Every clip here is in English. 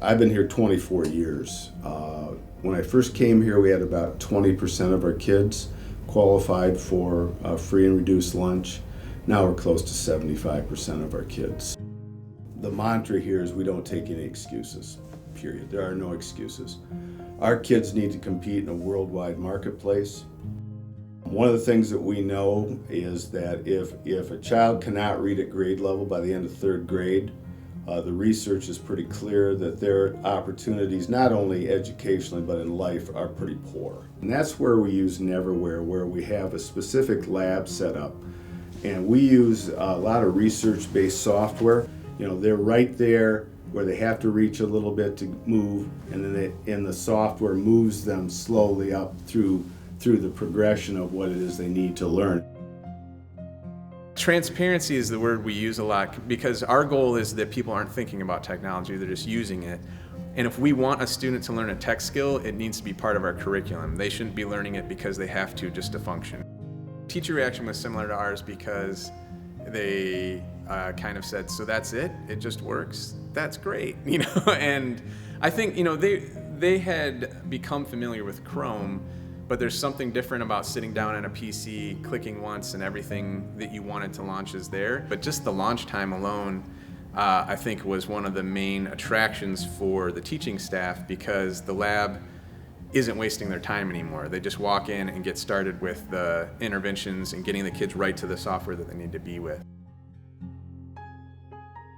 I've been here 24 years. When I first came here, we had about 20% of our kids qualified for free and reduced lunch. Now we're close to 75% of our kids. The mantra here is we don't take any excuses, period. There are no excuses. Our kids need to compete in a worldwide marketplace. One of the things that we know is that if a child cannot read at grade level by the end of third grade, the research is pretty clear that their opportunities, not only educationally but in life, are pretty poor. And that's where we use Neverware, where we have a specific lab set up. And we use a lot of research-based software. You know, they're right there where they have to reach a little bit to move, and then the software moves them slowly up through the progression of what it is they need to learn. Transparency is the word we use a lot because our goal is that people aren't thinking about technology, they're just using it. And if we want a student to learn a tech skill, it needs to be part of our curriculum. They shouldn't be learning it because they have to just to function. Teacher reaction was similar to ours because they kind of said, so that's it? It just works? That's great, you know? And I think, you know, they had become familiar with Chrome, but there's something different about sitting down on a PC, clicking once, and everything that you wanted to launch is there. But just the launch time alone, I think, was one of the main attractions for the teaching staff because the lab isn't wasting their time anymore. They just walk in and get started with the interventions and getting the kids right to the software that they need to be with.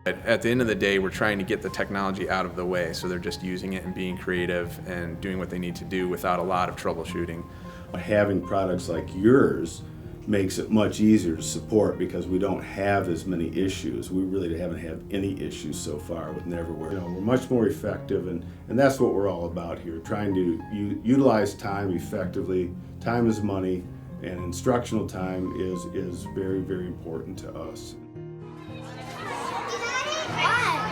At the end of the day, we're trying to get the technology out of the way, so they're just using it and being creative and doing what they need to do without a lot of troubleshooting. Having products like yours makes it much easier to support because we don't have as many issues. We really haven't had any issues so far with Neverware. You know, we're much more effective, and that's what we're all about here, trying to utilize time effectively. Time is money, and instructional time is very, very important to us. What?